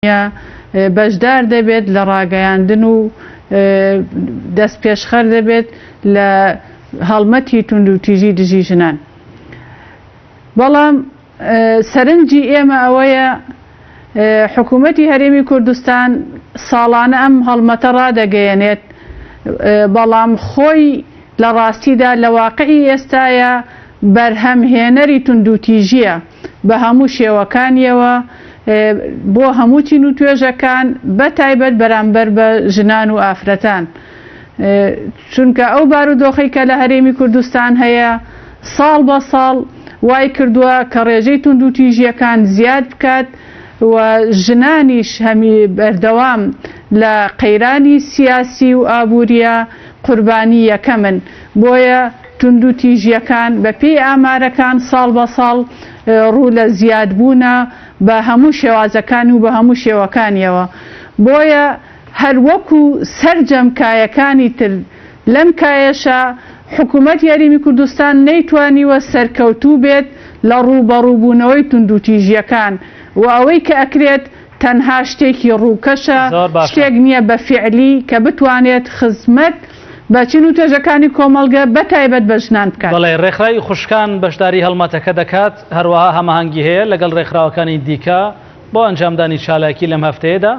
بەشدار دەبێت لە ڕاگەیاندن و دەست پێشخەر دەبێت لە هەڵمەتی توند و تیژی دژی ژنان. بەڵام سەرنجی ئێمە ئەوەیە حکوومەتی هەرێمی کوردستان ساڵانە ئەم هەڵمەتە ڕادەگەیەنێت، بەڵام خۆی لە ڕاستیدا لە واقعی ئێستایە بەرهەمهێنەری توند و تیژیە بە هەموو شێوەکانیەوە بۆ هەموو چین و توێژەکان بەتایبەت بەرامبەر بە ژنان و ئافرەتان. چونکە ئەو بارودۆخەی کە لە هەرێمی کوردستان هەیە ساڵ بە ساڵ وای کردووە کە ڕێژەی توند و تیژیەکان زیاد بکات و ژنانیش هەمی بەردەوام لە قەیرانی سیاسی و ئابووریە قوربانی یەکەمن. بۆیە توند و تیژیەکان بە پێی ئامارەکان ساڵ بە ساڵ ڕوو لە زیادبوونە بە هەموو شێوازەکان و بە هەموو شێوەکانیەوە. بۆیە هەروەکو سەرجەمکایەکانی تر لەم کایەشە حکوومەتی هەرێمی کوردستان نەیتوانیوە سەرکەوتوو بێت لە ڕووبەڕووبوونەوەی توند و تیژیەکان و ئەوەی کە ئەکرێت تەنها شتێکی ڕووکەشە، شتێک نییە بە فیعلی کە بتوانێت خزمەت بە چین و توێژەکانی کۆمەڵگە بەتایبەت بە ژنان بکات. بەڵێ ڕێکخراوی خوشکان بەشداری هەڵمەتەکە دەکات، هەروەها هەماهەنگی هەیە لەگەڵ ڕێکخراوەکانی دیکە بۆ ئەنجامدانی چالاکی لەم هەفتەیەدا.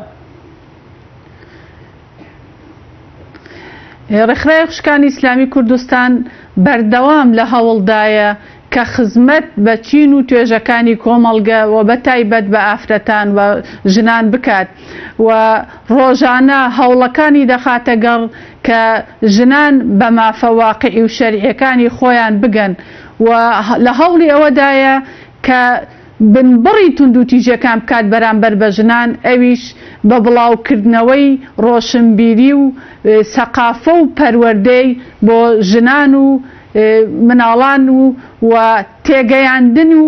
ڕێکخراوی خوشکانی ئیسلامی کوردستان بەردەوام لە هەوڵدایە کە خزمەت بە چین و توێژەکانی کۆمەڵگە و بەتایبەت بە ئافرەتان و ژنان بکات و ڕۆژانە هەوڵەکانی دەخاتە گەڕ کە ژنان بە مافە واقعی و شەریعەکانی خۆیان بگەن و لە هەوڵی ئەوەدایە کە بنبڕی توند و تیژەکان بکات بەرامبەر بە ژنان، ئەویش بە بڵاوکردنەوەی ڕۆشنبیری و سەقافە و پەروەردەی بۆ ژنان و مناڵان و تێگەیاندن و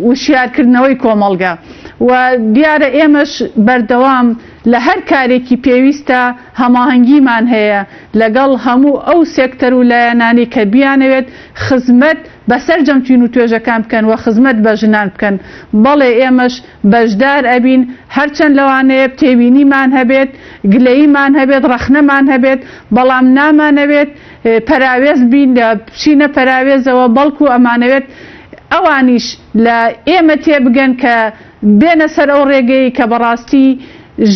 وشیارکردنەوەی کۆمەڵگە. و دیارە ئێمەش بەردەوام لە هەر کارێکی پێویستە هەماهەنگیمان هەیە لەگەڵ هەموو ئەو سێکتەر و لایەنانی کە بیانەوێت خزمەت بەسەر جەمچین و توێژەکان بکەن و خزمەت بە ژنان بکەن. بەڵێ ئێمەش بەشدار ئەبین، هەرچەند لەوانەیە تێبینیمان هەبێت، گلەییمان هەبێت، ڕەخنەمان هەبێت، بەڵام نامانەوێت پەراوێز بین لە بچینە پەراوێزەوە، بەڵکو ئەمانەوێت ئەوانیش لە ئێمە تێبگەن کە بێنە سەر ئەو ڕێگەی کە بەڕاستی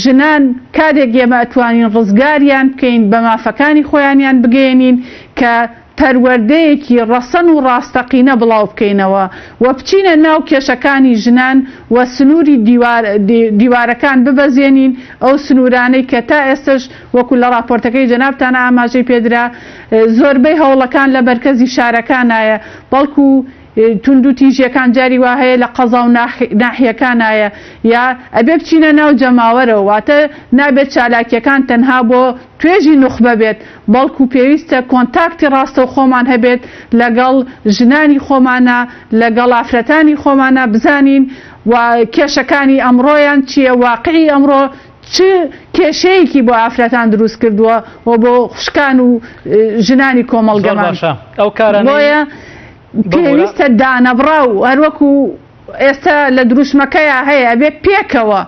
ژنان کاتێک ئێمە ئەتوانین ڕزگاریان بکەین بە مافەکانی خۆیانیان بگەێنین کە پەروەردەیەکی ڕەسەن و ڕاستەقینە بڵاو بکەینەوە و بچینە ناو کێشەکانی ژنان و سنووری دیوارەکان ببەزێنین، ئەو سنوورانەی کە تا ئێستش وەکو لە راپۆرتەکەی جەنابتانە ئاماژەی پێدرا زۆربەی هەوڵەکان لە بەرکەزی شارەکانایە، بەڵکو توند و تیژیەکان جاری وا هەیە لە قەزا و ناحیەکانایە، یا ئەبێ بچینە ناو جەماوەرەوە، واتە نابێت چالاکیەکان تەنها بۆ توێژی نوخبە بێت، بەڵکو پێویستە کۆنتاکتی ڕاستە و خۆمان هەبێت لەگەڵ ژنانی خۆمانە، لەگەڵ ئافرەتانی خۆمانە، بزانین و کێشەکانی ئەمڕۆیان چییە، واقعی ئەمڕۆ چ کێشەیەکی بۆ ئافرەتان دروست کردووە و بۆ خوشکان و ژنانی کۆمەڵگەمان. بۆیە پێویستە دانەبڕا و هەروەکو ئێستا لە دروشمەکەیە هەیە ئەبێ پێکەوە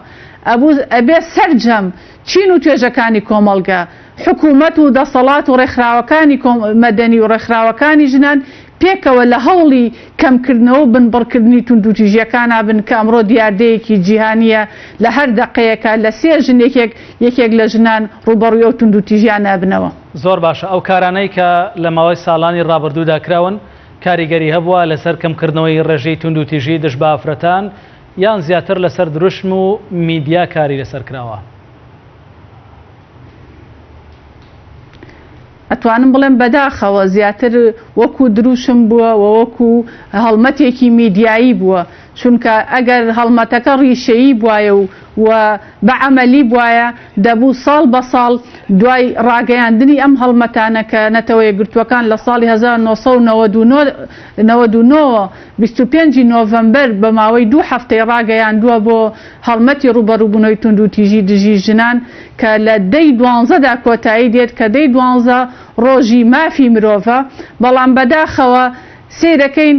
ئەبێ سەرجەم چین و توێژەکانی کۆمەڵگە، حکوومەت و دەسەڵات و ڕێکخراوەکانی مەدەنی و ڕێکخراوەکانی ژنان پێکەوە لە هەوڵی کەمکردنەوە و بنبڕکردنی توند و تیژیەکان بن کە ئەمڕۆ دیاردەیەکی جیهانیە لە هەر دەقەیەکە لە 3 ژنێکێک یەکێک لە ژنان ڕوبەڕووی ئەو توند و تیژیان نابنەوە. زۆر باشە. ئەو کارانەی کە لە ماوەی ساڵانی ڕابردوودا کراون کاریگەری هەبووە لەسەر کەمکردنەوەی ڕێژەی توند و تیژی دژ بە ئافرەتان یان زیاتر لەسەر دروشم و میدیا کاری لەسەر کراوە؟ ئەتوانم بڵێم بەداخەوە زیاتر وەکو دروشم بووە و وەکو هەڵمەتێکی میدیایی بووە، چونکە ئەگەر هەڵمەتەکە ڕیشەیی بوایە و بەعەمەلی بوایە دەبوو ساڵ بە ساڵ دوای ڕاگەیاندنی ئەم هەڵمەتانە کە نەتەوە یەکگرتووەکان لە ساڵی 1999 25 نۆڤەمبەر بە ماوەی 2 هەفتەی ڕاگەیاندووە بۆ هەڵمەتی ڕوبەڕووبوونەوەی توند و تیژی دژی ژنان کە لە 12دا کۆتایی دێت کە 12 ڕۆژی مافی مرۆڤە، بەڵام بەداخەوە سیرەکەین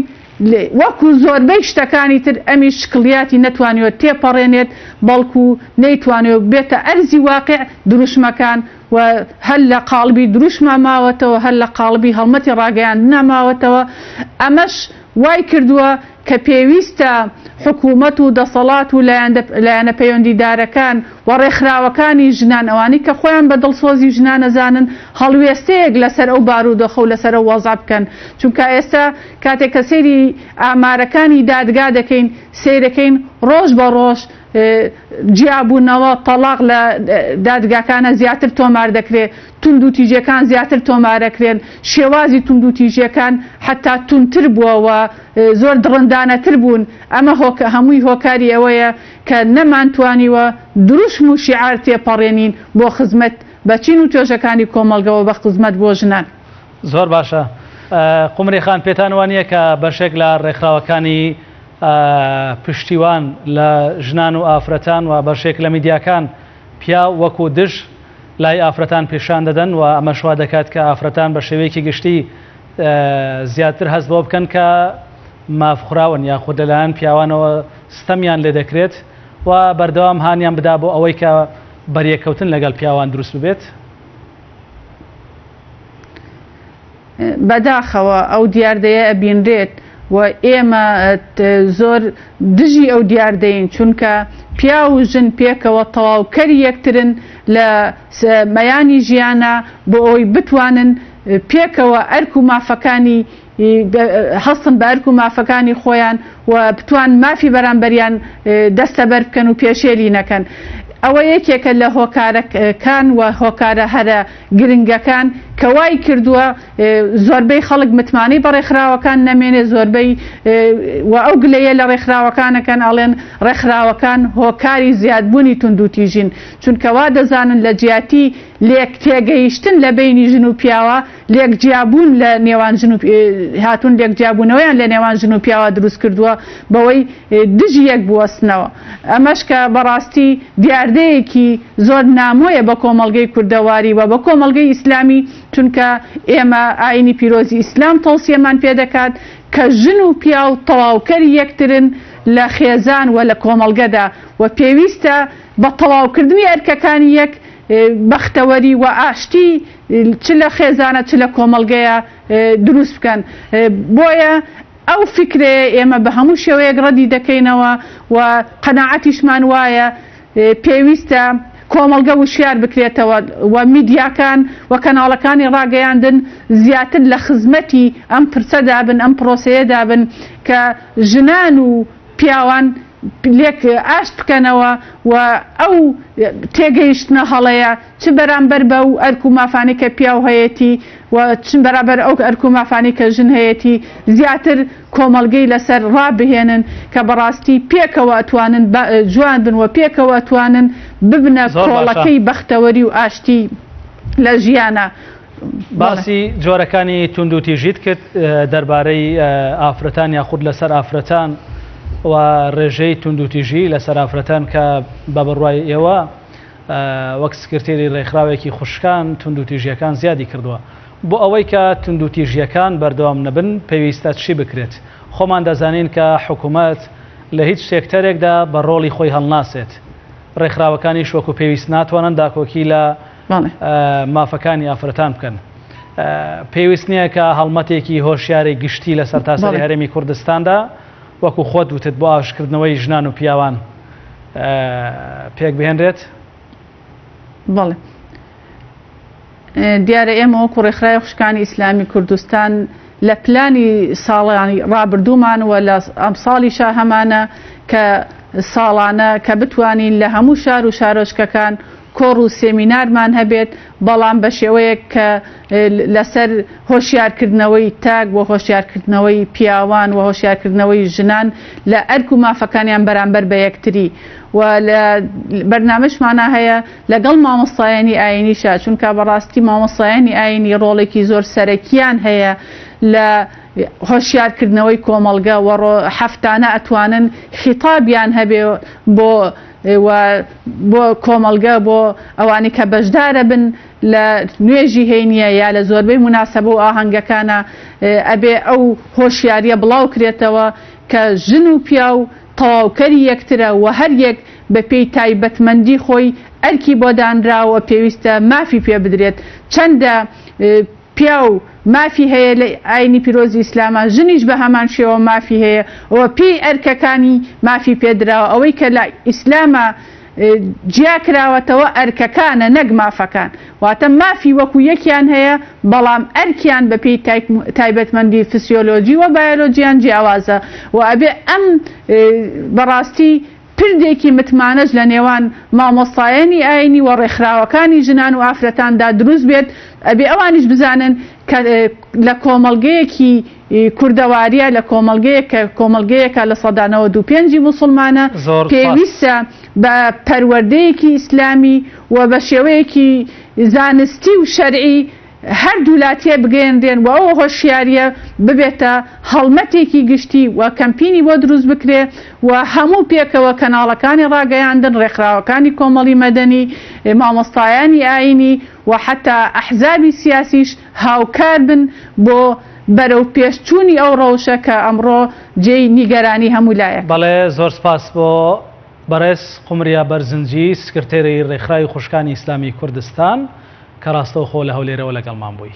وەکو زۆربەی شتەکانی تر ئەمی شکڵیاتی نەتوانێت تێپەڕێنێت بەڵکو نەیتوانێت بێتە ئەرزی واقع دروشمەکان و هەل لە قاڵبی دروشمە ماوەتەوە هەل لە قاڵبی هەڵمەتی ڕاگەیاندنە ماوەتەوە ئەمەش وای کردووە کە پێویستە حکوومەت و دەسەڵات و لایەنە پەیوەندیدارەکان و ڕێکخراوەکانی ژنان ئەوانی کە خۆیان بە دڵسۆزی ژنان ئەزانن هەڵوێستەیەک لەسەر ئەو بارودۆخە و لەسەر ئەو وەزا بکەن چونکە ئێستا کاتێک کە سەیری ئامارەکانی دادگا دەکەین سیرەکەین ڕۆژ بە ڕۆژ جیابوونەوە تەلاق لە دادگاکانە زیاتر تۆمار دەکرێت تونند و تیژەکان زیاتر تۆمارەکرێن شێوازی تونند و تیژەکان حتا تونتر بووەوە زۆر دڕندانەتر بوون ئەمە هەمووی هۆکاری ئەوەیە کە نەمانتوانیوە دروشم و شیعار تێپەڕێنین بۆ خزمەت بەچین و توێژەکانی کۆمەڵگەوە بە خزمەت بۆ ژنان. زۆر باشە. قومری خان پێتان وانە کە بەشێک لە ڕێکخراوەکانی پشتیوان لە ژنان و ئافرەتان و بەشێک لە میدیاکان پیا وەکو دژ لای ئافرەتان پیشان دەدەن و ئەمە شوا دەکات کە ئافرەتان بە شێوەیەکی گشتی زیاتر هەست بۆ بکەن کە مافخراون یاخود لەلایەن پیاوانەوە ستەمیان لێ دەکرێت و بەردەوام هانیان بدا بۆ ئەوەی کە بەریەکەوتن لەگەڵ پیاوان دروست ببێت. بەداخەوە ئەو دیاردەیە ئەبینرێت و ئێمە زۆر دژی ئەو دیاردەین چونکە پیا و ژن پێکەوە تەواوکەری یەکترن لە مەیانی ژیانە بۆ ئەوی بتوانن پێکەوە ئەرک و مافەکانی هەستن بە ئەرک و مافەکانی خۆیان و بتوان مافی بەرامبەریان دەستەبەر بکەن و پێشێلی نەکەن. ئەوە یەکێکە لە هۆکارەکان و هۆکارە هەرە گرنگەکان کە وای کردووە زۆربەی خەڵک متمانەی بە ڕێکخراوەکان نەمێنێ زۆربەی و ئەو گلەیە لە ڕێکخراوەکانەکەن ئەڵێن ڕێکخراوەکان هۆکاری زیادبوونی تونند و تیژین چونکەوا دەزانن لە جیاتی لێک تێگەیشتن لە بینی ژن و پیاوە لێک جیابوون لە نێوان هاتون لێک جیابوونەوەیان لە نێوان ژن و پیاوە دروست کردووە بەوەی دژی یەک بوەستنەوە. ئەمەش کە بەڕاستی دیاردەیەکی زۆر نامۆیە بە کۆمەڵگەی کوردەواری و بە کۆمەڵگەی ئیسلامی چونکە ئێمە ئاینی پیرۆزی ئیسلام تەوسیەمان پێ دەکات کە ژن و پیا و تەواوکەری یەکترن لە خێزان و لە کۆمەڵگەدا و پێویستە بە تەواوکردنی ئەرکەکانی یەک بەختەوەری و ئاشتی چ لە خێزانە چ لە کۆمەڵگەیە دروست بکەن. بۆیە ئەو فکرەیە ئێمە بە هەموو شێوەیەک ڕەدی دەکەینەوە و قەناعەتیشمان وایە پێویستە کۆمەڵگە وشیار بکرێتەوە و میدیاکان و کەناڵەکانی ڕاگەیاندن زیاتر لە خزمەتی ئەم پرسەدا بن ئەم پرۆسەیەدا بن کە ژنان و پیاوان لێک ئاشت بکەنەوە و ئەو تێگەیشتنە هەڵەیە چ بەرامبەر بە و ئەرک و مافانی کە پیاو هەیەی و چ بەرامبەر ئەو ئەرک و مافانی کە ژن هەیەی زیاتر کۆمەڵگەی لەسەر ڕابهێنن کە بەڕاستی پێکەوە ئەتوانن جوان بن و پێکەوە ئەتوانن ببنە کۆڵەکەی بەختەوەری و ئاشتی لە ژیانە. باسی جۆرەکانی تونند و تیژیت کرد دەربارەی ئافرەتان یاخود لەسەر ئافرەتان و ڕێژەی تونند و تیژی لەسەر ئافرەتان کە بە بڕوای ئێوە وەک سکرتێری ڕێکخراوێکی خوشکان تونند و تیژیەکان زیادی کردووە. بۆ ئەوەی کە تونند و تیژیەکان بەردەوام نەبن پێویستە چی بکرێت؟ خۆمان دەزانین کە حکوومەت لە هیچ سێکتەرێکدا بە ڕۆڵی خۆی هەڵناسێت. ڕێکخراوەکانی شوەکو پێویست ناتوانن داکۆکی لە مافەکانی ئافرەتان بکەن. پێویست نییە کە هەڵمەتێکی هۆشیاری گشتی لە سەرتاسەری هەرێمی کوردستاندا وەکو خۆت وتت بۆ ئاشکردنەوەی ژنان و پیاوان پێک بهێنرێت؟ بەڵێ دیارە ئێمە وەکو ڕێکخراوی خوشکانی ئیسلامی کوردستان لە پلانی ساڵانی ڕابردوومان و لە ئەم ساڵیشا هەمانە کە ساڵانە کە بتوانین لە هەموو شار و شارۆچکەکان کۆڕ و سێمینارمان هەبێت بەڵام بە شێوەیەک کە لەسەر هۆشیارکردنەوەی تاک بۆ هۆشیارکردنەوەی پیاوان و هۆشیارکردنەوەی ژنان لە ئەرک و مافەکانیان بەرامبەر بە یەکتری و لە بەرنامەشمانە هەیە لەگەڵ مامۆستایانی ئاینیشا چونکە بەڕاستی مامۆستایانی ئاینی ڕۆڵێکی زۆر سەرەکیان هەیە لە هۆشیارکردنەوەی کۆمەڵگە و هەفتانە ئەتوانن خیتابیان هەبێ بۆ کۆمەڵگە بۆ ئەوانی کە بەشدارە بن لە نوێژی هێنیە یا لە زۆربەی مناسبە و ئاهەنگەکانە ئەبێ ئەو هۆشیاریە بڵاو کرێتەوە کە ژن و پیا و تەواوکەری یەکترە و هەر یەک بە پێی تایبەتمەندی خۆی ئەرکی بۆ دانراوە پێویستە مافی پێ بدرێت. چەندە پیا و مافی هەیە لە ئاینی پیرۆزی ئیسلامە، ژنیش بە هەمان شێوە مافی هەیە، ئەوە پێی ئەرکەکانی مافی پێدراوە. ئەوەی کە لە ئیسلامە جیا کراوەتەوە ئەرکەکانە نەک مافەکان، واتە مافی وەکو یەکیان هەیە بەڵام ئەرکیان بە پێی تایبەتمەندی فسیۆلۆجی و بایۆلۆجییان جیاوازە و ئەبێ ئەم بەڕاستی پردێکی متمانەش لە نێوان مامۆستایانی ئاینی و ڕێکخراوەکانی ژنان و ئافرەتاندا دروست بێت. ئەبێ ئەوانیش بزانن کە لە کۆمەڵگەیەکی کوردەواریە، لە کۆمەڵگەیەکە لە سەدانەوە 25 موسڵمانە پێویستە بە پەروەردەیەکی ئیسلامی و بە شێوەیەکی زانستی و شەرعی هەردوو لاتێ بگەێنرێن و ئەوە هۆشیاریە ببێتە هەڵمەتێکی گشتی و کەمپینی بۆ دروست بکرێ و هەموو پێکەوە کەناڵەکانی ڕاگەیاندن، ڕێکخراوەکانی کۆمەڵی مەدەنی، مامۆستایانی ئاینی و حتا ئەحزابی سیاسیش هاوکار بن بۆ بەرەو پێشچوونی ئەو ڕەوشە کە ئەمڕۆ جێی نیگەرانی هەموو لایەک. بەڵێ زۆر سپاس بۆ بەڕێز قومریا بەرزنجی، سکرتێری ڕێکخراوی خوشکانی ئیسلامی کوردستان کە ڕاستەوخۆ لە هەولێرەوە لەگەڵمان بووی.